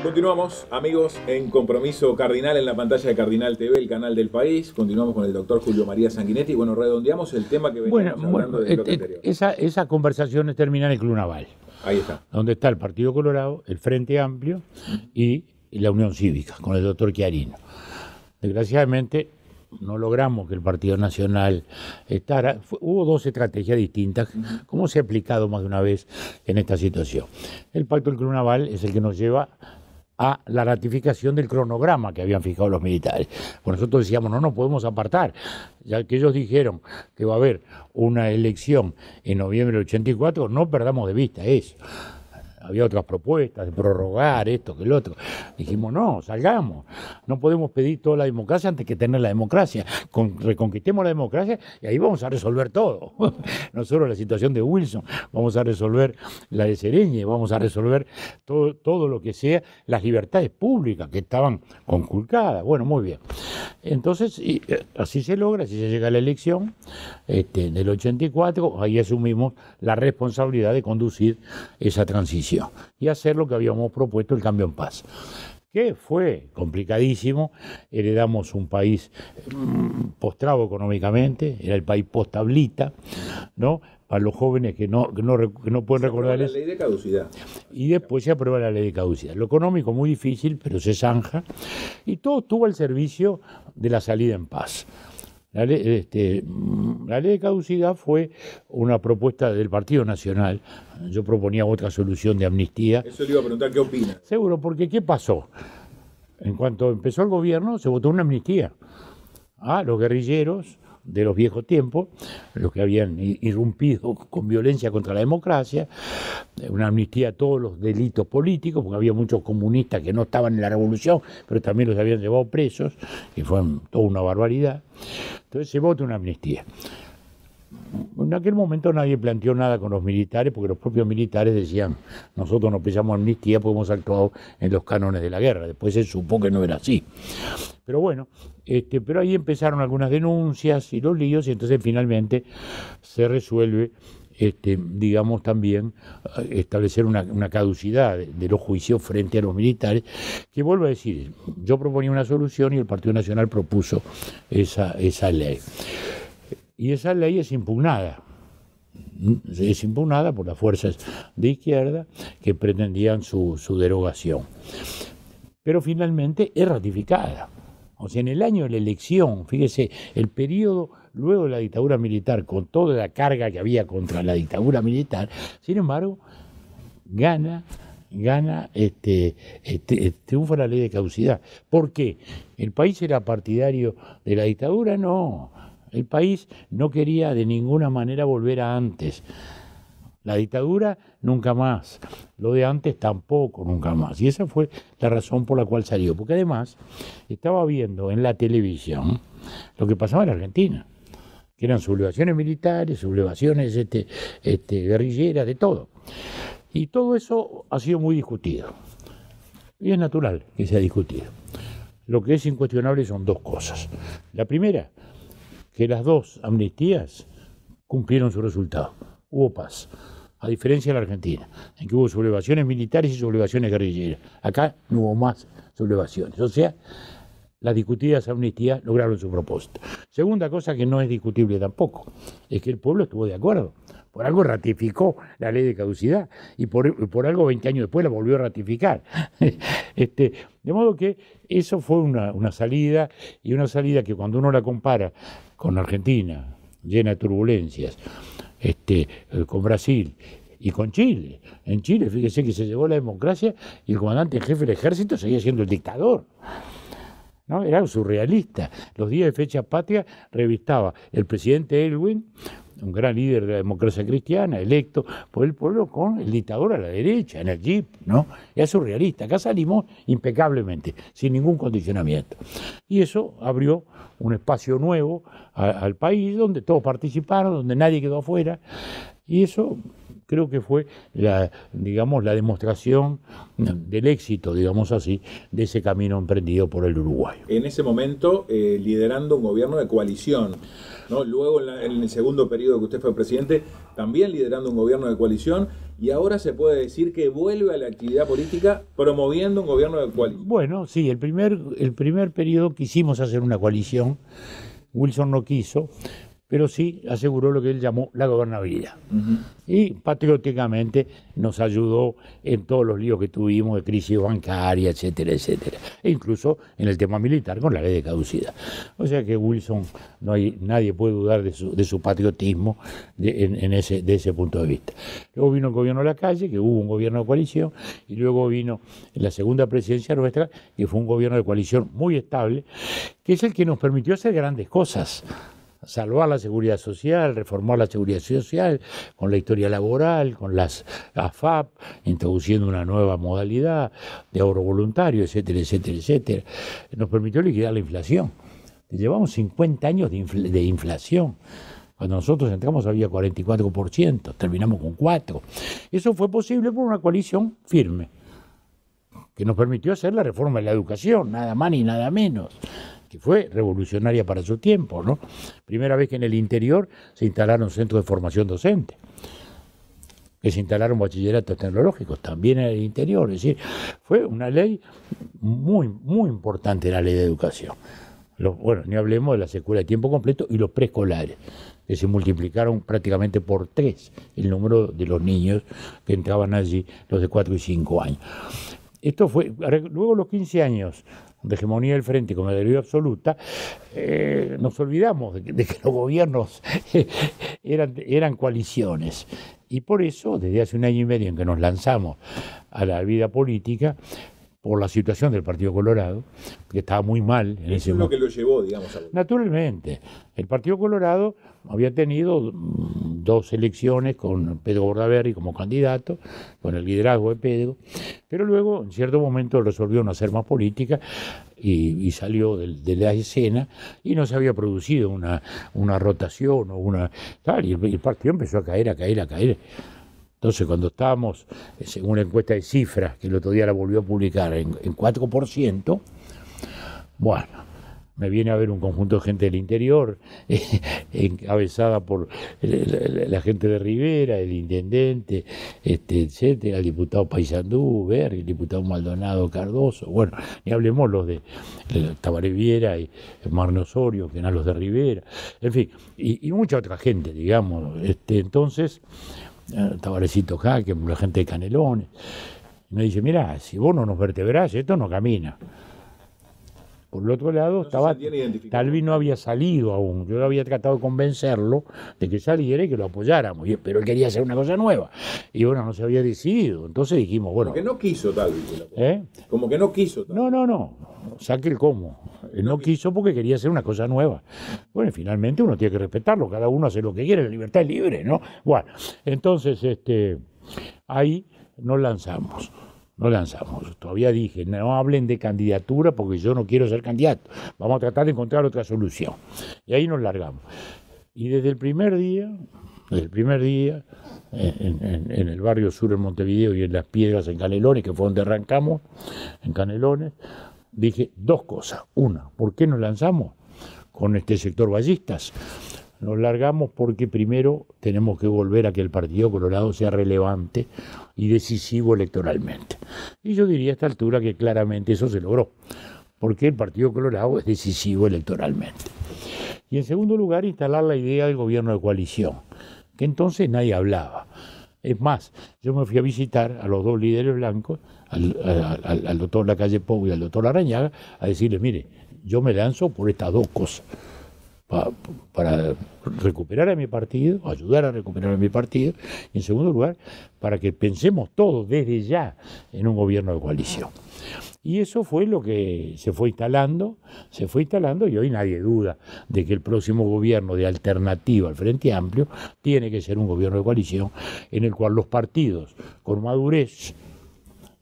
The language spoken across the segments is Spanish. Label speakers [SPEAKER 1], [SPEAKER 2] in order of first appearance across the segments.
[SPEAKER 1] Continuamos, amigos, en Compromiso Cardinal en la pantalla de Cardinal TV, el canal del país. Continuamos con el doctor Julio María Sanguinetti. Bueno, redondeamos el tema que veníamos hablando del bloque anterior.
[SPEAKER 2] Esas conversaciones terminan en el Club Naval.
[SPEAKER 1] Ahí está.
[SPEAKER 2] Donde está el Partido Colorado, el Frente Amplio y la Unión Cívica, con el doctor Chiarino. Desgraciadamente no logramos que el Partido Nacional estara. Hubo dos estrategias distintas, como se ha aplicado más de una vez en esta situación. El Pacto del Club Naval es el que nos lleva a la ratificación del cronograma que habían fijado los militares. Pues nosotros decíamos, no nos podemos apartar, ya que ellos dijeron que va a haber una elección en noviembre del 84, no perdamos de vista eso. Había otras propuestas de prorrogar esto que el otro. Dijimos, no, salgamos. No podemos pedir toda la democracia antes que tener la democracia. Reconquistemos la democracia y ahí vamos a resolver todo. No solo la situación de Wilson, vamos a resolver la de Sereñe, vamos a resolver todo lo que sea, las libertades públicas que estaban conculcadas. Bueno, muy bien. Entonces, así se logra, así se llega a la elección del 84, ahí asumimos la responsabilidad de conducir esa transición y hacer lo que habíamos propuesto, el cambio en paz, que fue complicadísimo. Heredamos un país postrado económicamente, era el país post-tablita, ¿no? Para los jóvenes que no pueden recordar eso.
[SPEAKER 1] La ley de caducidad.
[SPEAKER 2] Y después se aprueba la ley de caducidad. Lo económico muy difícil, pero se zanja, y todo estuvo al servicio de la salida en paz. La ley de caducidad fue una propuesta del Partido Nacional. Yo proponía otra solución de amnistía.
[SPEAKER 1] Eso le iba a preguntar, ¿qué opina?
[SPEAKER 2] Seguro, porque ¿qué pasó? En cuanto empezó el gobierno, se votó una amnistía a los guerrilleros de los viejos tiempos, los que habían irrumpido con violencia contra la democracia, una amnistía a todos los delitos políticos, porque había muchos comunistas que no estaban en la revolución, pero también los habían llevado presos, que fue toda una barbaridad. Entonces se vota una amnistía. En aquel momento nadie planteó nada con los militares, porque los propios militares decían, nosotros no pensamos amnistía porque hemos actuado en los cánones de la guerra. Después se supo que no era así. Pero bueno, pero ahí empezaron algunas denuncias y los líos, y entonces finalmente se resuelve, digamos, también establecer una caducidad de los juicios frente a los militares, que vuelvo a decir, yo proponía una solución y el Partido Nacional propuso esa ley. Y esa ley es impugnada por las fuerzas de izquierda que pretendían su derogación. Pero finalmente es ratificada. O sea, en el año de la elección, fíjese, el periodo luego de la dictadura militar, con toda la carga que había contra la dictadura militar, sin embargo, triunfa la ley de caducidad. ¿Por qué? ¿El país era partidario de la dictadura? No. El país no quería de ninguna manera volver a antes. La dictadura, nunca más. Lo de antes tampoco, nunca más. Y esa fue la razón por la cual salió. Porque además estaba viendo en la televisión lo que pasaba en Argentina, que eran sublevaciones militares, sublevaciones guerrilleras, de todo. Y todo eso ha sido muy discutido. Y es natural que sea discutido. Lo que es incuestionable son dos cosas. La primera, que las dos amnistías cumplieron su resultado. Hubo paz, a diferencia de la Argentina, en que hubo sublevaciones militares y sublevaciones guerrilleras. Acá no hubo más sublevaciones. O sea, las discutidas amnistías lograron su propósito. Segunda cosa que no es discutible tampoco, es que el pueblo estuvo de acuerdo. Por algo ratificó la ley de caducidad y por algo 20 años después la volvió a ratificar. De modo que eso fue una salida, y una salida que cuando uno la compara con Argentina, llena de turbulencias, con Brasil y con Chile. En Chile, fíjese que se llevó la democracia y el comandante en jefe del ejército seguía siendo el dictador, ¿no? Era surrealista. Los días de fecha patria revistaba el presidente Elwin, un gran líder de la democracia cristiana, electo por el pueblo, con el dictador a la derecha, en el jeep, ¿no? Era surrealista. Acá salimos impecablemente, sin ningún condicionamiento. Y eso abrió un espacio nuevo al país, donde todos participaron, donde nadie quedó afuera, y eso creo que fue la demostración del éxito, digamos así, de ese camino emprendido por el Uruguay.
[SPEAKER 1] En ese momento, liderando un gobierno de coalición, ¿no? Luego, en el segundo periodo que usted fue presidente, también liderando un gobierno de coalición, y ahora se puede decir que vuelve a la actividad política promoviendo un gobierno de coalición.
[SPEAKER 2] Bueno, sí, el primer periodo quisimos hacer una coalición, Wilson no quiso, pero sí aseguró lo que él llamó la gobernabilidad. Y patrióticamente nos ayudó en todos los líos que tuvimos de crisis bancaria, etcétera, etcétera. E incluso en el tema militar con la ley de caducidad. O sea que Wilson, nadie puede dudar de su patriotismo de ese punto de vista. Luego vino el gobierno de la calle, que hubo un gobierno de coalición, y luego vino la segunda presidencia nuestra, que fue un gobierno de coalición muy estable, que es el que nos permitió hacer grandes cosas. Salvar la seguridad social, reformar la seguridad social, con la historia laboral, con las AFAP, introduciendo una nueva modalidad de ahorro voluntario, etcétera, etcétera, etcétera. Nos permitió liquidar la inflación. Llevamos 50 años de inflación. Cuando nosotros entramos había 44%, terminamos con 4%. Eso fue posible por una coalición firme, que nos permitió hacer la reforma de la educación, nada más ni nada menos, que fue revolucionaria para su tiempo, ¿no? Primera vez que en el interior se instalaron centros de formación docente, que se instalaron bachilleratos tecnológicos, también en el interior. Es decir, fue una ley muy, muy importante, la ley de educación. Bueno, ni hablemos de las escuelas de tiempo completo y los preescolares, que se multiplicaron prácticamente por 3 el número de los niños que entraban allí, los de 4 y 5 años. Esto fue, luego los 15 años de hegemonía del Frente con mayoría absoluta, nos olvidamos de que los gobiernos eran coaliciones. Y por eso, desde hace 1 año y medio en que nos lanzamos a la vida política, por la situación del Partido Colorado, que estaba muy mal en ese momento.
[SPEAKER 1] Es lo que lo llevó, digamos, a...
[SPEAKER 2] Naturalmente. El Partido Colorado había tenido 2 elecciones con Pedro Bordaberry como candidato, con el liderazgo de Pedro, pero luego, en cierto momento, resolvió no hacer más política y salió de la escena, y no se había producido una rotación o una... Tal, y el partido empezó a caer. Entonces, cuando estábamos, según la encuesta de cifras, que el otro día la volvió a publicar, en 4%, bueno, me viene a ver un conjunto de gente del interior, encabezada por la gente de Rivera, el intendente, etcétera, el diputado Paysandú, Berri, el diputado Maldonado Cardoso, bueno, ni hablemos los de Tabaré Viera y Marno Osorio, que eran los de Rivera, en fin, y mucha otra gente, digamos. Entonces, Tabarecito Jaque, la gente de Canelones, me dice, mirá, si vos no nos vertebrás, esto no camina. Por el otro lado, Talvi no había salido aún, yo había tratado de convencerlo de que saliera y que lo apoyáramos, pero él quería hacer una cosa nueva, y bueno, no se había decidido, entonces dijimos, bueno...
[SPEAKER 1] Como que no quiso Talvi. Como que no quiso Talvi.
[SPEAKER 2] No, saque el cómo. Él no quiso porque quería hacer una cosa nueva. Bueno, finalmente uno tiene que respetarlo, cada uno hace lo que quiere, la libertad es libre, ¿no? Bueno, entonces ahí nos lanzamos. Todavía dije, no hablen de candidatura porque yo no quiero ser candidato. Vamos a tratar de encontrar otra solución. Y ahí nos largamos. Y desde el primer día, en el barrio sur en Montevideo y en Las Piedras en Canelones, que fue donde arrancamos, en Canelones, dije 2 cosas. Una, ¿por qué nos lanzamos con este sector ballistas? Nos largamos porque primero tenemos que volver a que el Partido Colorado sea relevante y decisivo electoralmente. Y yo diría a esta altura que claramente eso se logró, porque el Partido Colorado es decisivo electoralmente. Y en segundo lugar, instalar la idea del gobierno de coalición, que entonces nadie hablaba. Es más, yo me fui a visitar a los 2 líderes blancos, al doctor Lacalle Pou y al doctor Arañaga, a decirles, mire, yo me lanzo por estas 2 cosas. Para recuperar a mi partido, ayudar a recuperar a mi partido, y en segundo lugar, para que pensemos todos desde ya en un gobierno de coalición. Y eso fue lo que se fue instalando, y hoy nadie duda de que el próximo gobierno de alternativa al Frente Amplio tiene que ser un gobierno de coalición en el cual los partidos con madurez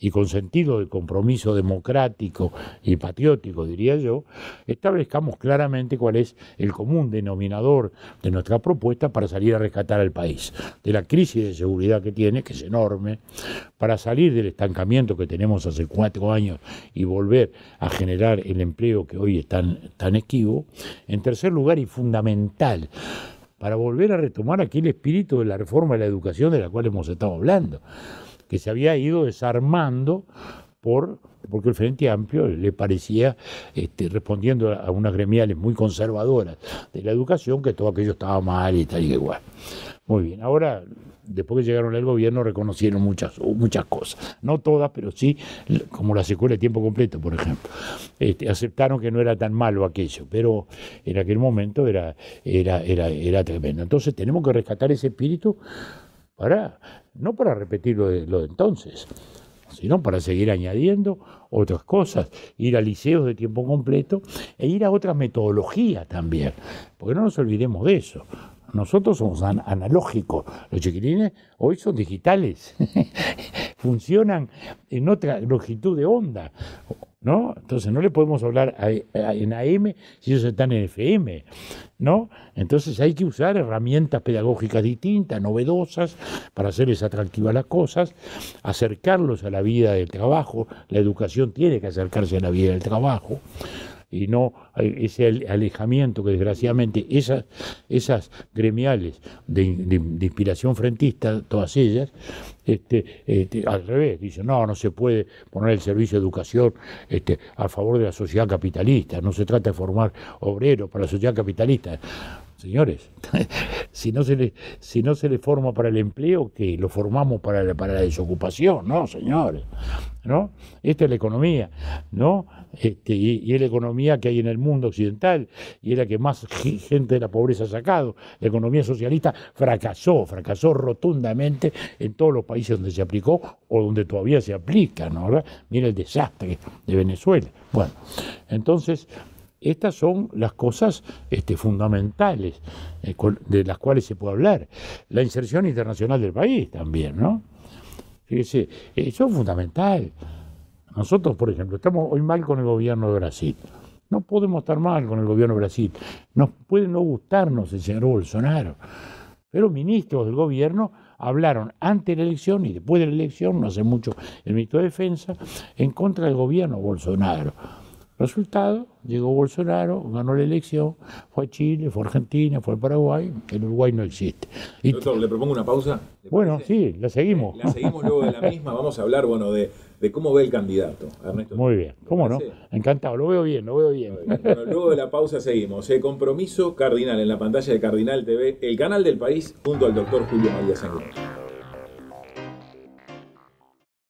[SPEAKER 2] y con sentido de compromiso democrático y patriótico, diría yo, establezcamos claramente cuál es el común denominador de nuestra propuesta para salir a rescatar al país, de la crisis de seguridad que tiene, que es enorme, para salir del estancamiento que tenemos hace 4 años y volver a generar el empleo que hoy es tan esquivo. En tercer lugar y fundamental, para volver a retomar aquel espíritu de la reforma de la educación de la cual hemos estado hablando, que se había ido desarmando porque el Frente Amplio le parecía, respondiendo a unas gremiales muy conservadoras de la educación, que todo aquello estaba mal y tal y igual. Muy bien, ahora, después que llegaron al gobierno, reconocieron muchas cosas, no todas, pero sí, como la escuela de tiempo completo, por ejemplo. Aceptaron que no era tan malo aquello, pero en aquel momento era tremendo. Entonces tenemos que rescatar ese espíritu no para repetir lo de entonces, sino para seguir añadiendo otras cosas, ir a liceos de tiempo completo e ir a otras metodologías también, porque no nos olvidemos de eso. Nosotros somos analógicos, los chiquilines hoy son digitales, funcionan en otra longitud de onda, ¿no? Entonces no le podemos hablar en AM si ellos están en FM, ¿no? Entonces hay que usar herramientas pedagógicas distintas, novedosas, para hacerles atractivas las cosas, acercarlos a la vida del trabajo. La educación tiene que acercarse a la vida del trabajo, y no ese alejamiento que desgraciadamente esas gremiales de inspiración frentista, todas ellas, al revés, dicen, no se puede poner el servicio de educación a favor de la sociedad capitalista, no se trata de formar obreros para la sociedad capitalista. Señores, si no se le forma para el empleo, ¿qué? Lo formamos para la desocupación, ¿no, señores? ¿No? Esta es la economía, ¿no? Y es la economía que hay en el mundo occidental, y es la que más gente de la pobreza ha sacado. La economía socialista fracasó rotundamente en todos los países donde se aplicó o donde todavía se aplica, ¿no? ¿Verdad? Mira el desastre de Venezuela. Bueno, entonces, estas son las cosas fundamentales de las cuales se puede hablar. La inserción internacional del país también, ¿no? Fíjese, eso es fundamental. Nosotros, por ejemplo, estamos hoy mal con el gobierno de Brasil. No podemos estar mal con el gobierno de Brasil. Nos puede no gustarnos el señor Bolsonaro, pero ministros del gobierno hablaron antes de la elección y después de la elección, no hace mucho, el ministro de Defensa, en contra del gobierno Bolsonaro. Resultado, llegó Bolsonaro, ganó la elección, fue a Chile, fue a Argentina, fue a Paraguay, el Uruguay no existe.
[SPEAKER 1] Doctor, ¿le propongo una pausa?
[SPEAKER 2] Bueno, sí, la seguimos.
[SPEAKER 1] La seguimos luego de la misma, vamos a hablar, de cómo ve el candidato, Ernesto.
[SPEAKER 2] Muy bien, ¿cómo no? Encantado, lo veo bien.
[SPEAKER 1] Bueno, luego de la pausa seguimos. Compromiso Cardinal en la pantalla de Cardinal TV, el canal del país, junto al doctor Julio María Sanguinetti.